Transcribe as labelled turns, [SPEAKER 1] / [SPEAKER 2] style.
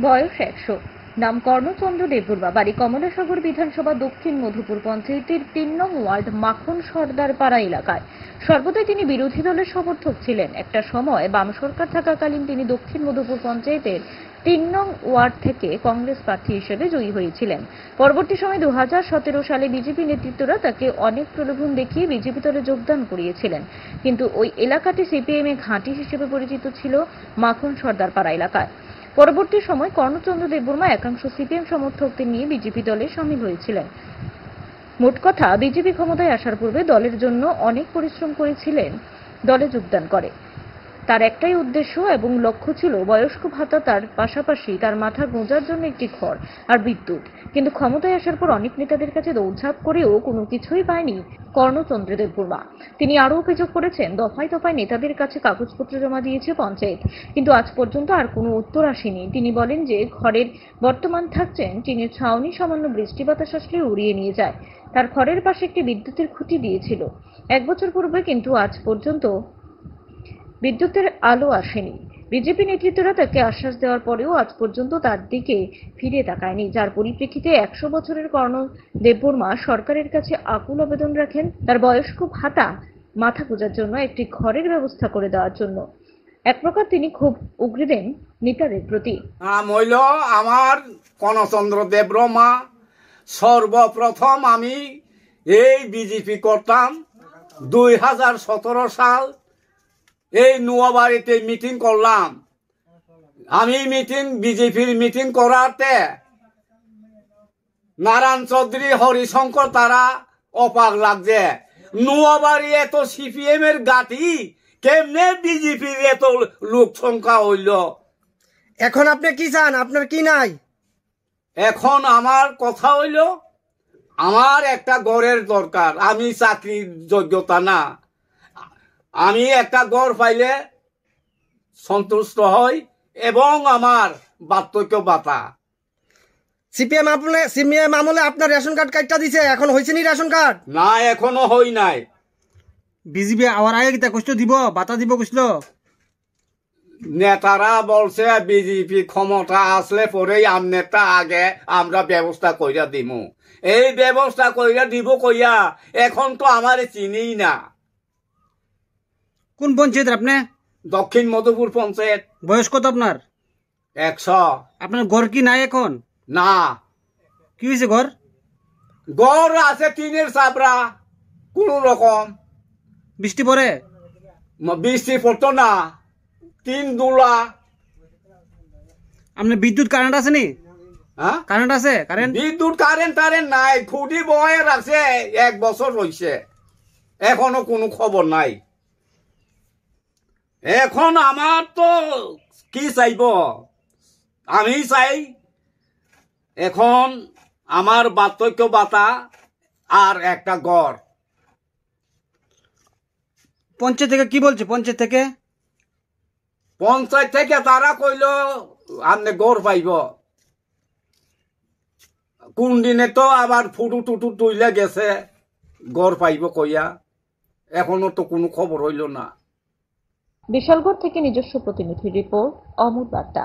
[SPEAKER 1] বয়স ১০০। নাম কর্ণচন্দ্র দেববর্মা। বাড়ি কমলাসাগর বিধানসভা দক্ষিণ মধুপুর পঞ্চায়েতের ৩ নং ওয়ার্ড মাখন সর্দার পাড়া এলাকায়। সর্বদাই তিনি বিরোধী দলের সমর্থক ছিলেন। একটা সময় বাম সরকার থাকাকালীন তিনি দক্ষিণ মধুপুর পঞ্চায়েতের ৩ নং ওয়ার্ড থেকে কংগ্রেস প্রার্থী হিসেবে জয়ী হয়েছিলেন। পরবর্তী সময়ে ২০১৭ সালে বিজেপি নেতৃত্বরা তাকে অনেক প্রলোভন দেখিয়ে বিজেপি দলে যোগদান করিয়েছিলেন। কিন্তু ওই এলাকাটি সিপিএম এর ঘাঁটি হিসেবে পরিচিত ছিল মাখন সর্দার পাড়া এলাকায়। পরবর্তী সময় কর্ণচন্দ্র দেববর্মা একাংশ সিপিএম সমর্থকদের নিয়ে বিজেপি দলে সামিল হয়েছিলেন। মোট কথা, বিজেপি ক্ষমতায় আসার পূর্বে দলের জন্য অনেক পরিশ্রম করেছিলেন। দলে যোগদান করে তার একটাই উদ্দেশ্য এবং লক্ষ্য ছিল বয়স্ক ভাতা, তার পাশাপাশি তার মাথা গোঁজার জন্য একটি ঘর আর বিদ্যুৎ। কিন্তু ক্ষমতায় আসার পর অনেক নেতাদের কাছে দৌড়ঝাঁপ করেও কোনো কিছুই পায়নি কর্ণচন্দ্র দেববর্মা। তিনি আরও অভিযোগ করেছেন, দফায় দফায় নেতাদের কাছে কাগজপত্র জমা দিয়েছে পঞ্চায়েত, কিন্তু আজ পর্যন্ত আর কোনো উত্তর আসেনি। তিনি বলেন যে ঘরের বর্তমান থাকছেন টিনের ছাউনি, সামান্য বৃষ্টি বাতাস আসলে উড়িয়ে নিয়ে যায়। তার ঘরের পাশে একটি বিদ্যুতের খুঁটি দিয়েছিল ১ বছর পূর্বে, কিন্তু আজ পর্যন্ত বিদ্যুতের আলো আসেনি। বিজেপি নেতৃত্বরা তাকে আশ্বাস দেওয়ার পরেও আজ পর্যন্ত তার দিকে ফিরে তাকায়নি, যার পরিপ্রেক্ষিতে ১০০ বছরের কর্ণ দেববর্মা সরকারের কাছে আকুল আবেদন রাখেন তার বয়স্ক ভাতা মাথা গোঁজার জন্য একটি ঘরের ব্যবস্থা করে দেওয়ার জন্য। এক প্রকার তিনি খুব উগরে দেন নেতাদের প্রতি।
[SPEAKER 2] মইল আমার কর্ণচন্দ্র দেববর্মা। সর্বপ্রথম আমি এই বিজেপি করতাম ২০১৭ সাল। এই নোয়াবাড়িতে মিটিং করলাম। আমি বিজেপির মিটিং করাতে নারায়ণ চৌধুরী, হরিশঙ্কর তারা অবাক লাগছে। নোয়াবাড়ি এত সিপিএম এর গাটি, কেমনে বিজেপির এত লোক সংখ্যা হইল।
[SPEAKER 3] এখন আপনি কি চান? আপনার কি নাই?
[SPEAKER 2] এখন আমার কথা হইল, আমার একটা গড়ের দরকার। আমি চাকরির যোগ্যতা না, আমি একটা গড় পাইলে সন্তুষ্ট হই এবং আমার বার্ধক্য ভাতা।
[SPEAKER 3] সিপিএম আমলে আপনার রেশন কার্ড কার্ডটা দিছে, এখন হয়েছে নি রেশন কার্ড?
[SPEAKER 2] না, এখনো হই নাই।
[SPEAKER 3] বিজেপি আওয়ার আগে কিতা কষ্ট দিব, বাতা দিব কইছিল।
[SPEAKER 2] নেতারা বলছে বিজেপি ক্ষমতা আসলে পরেই আমনেতা আগে আমরা ব্যবস্থা কইরা দিমু। এই ব্যবস্থা কইরা দিব কইয়া এখন তো আমার চিনিই না।
[SPEAKER 3] কোন পঞ্চায়েত আপনি?
[SPEAKER 2] দক্ষিণ মধুপুর পঞ্চায়েত।
[SPEAKER 3] বয়স কত আপনার?
[SPEAKER 2] ১০০।
[SPEAKER 3] আপনার ঘর কি নাই এখন?
[SPEAKER 2] না।
[SPEAKER 3] কি হয়েছে ঘর?
[SPEAKER 2] গড় আছে টিনের চাপড়া, কোন রকম।
[SPEAKER 3] বৃষ্টি পড়ে?
[SPEAKER 2] বৃষ্টি পড়তো না, তিন দুলা।
[SPEAKER 3] আপনার বিদ্যুৎ কারেন্ট আছে নি?
[SPEAKER 2] হ্যাঁ,
[SPEAKER 3] কারেন্ট আছে?
[SPEAKER 2] বিদ্যুৎ কারেন্ট নাই, খুঁটি বয়ে রাখছে ১ বছর হইছে, এখনো কোনো খবর নাই। এখন আমার তো কি চাইব, আমি চাই এখন আমার বার্ধক্য ভাতা আর একটা গড়।
[SPEAKER 3] পঞ্চায়েত থেকে কি বলছে?
[SPEAKER 2] পঞ্চায়েত থেকে তারা কইল আপনি গড় পাইব। কোন দিনে তো আবার ফুটু টুটু তুইলে গেছে, গড় পাইব কইয়া, এখনো তো কোনো খবর হইল না।
[SPEAKER 1] বিশালগড় থেকে নিজস্ব প্রতিনিধি রিপোর্ট, অমর বার্তা।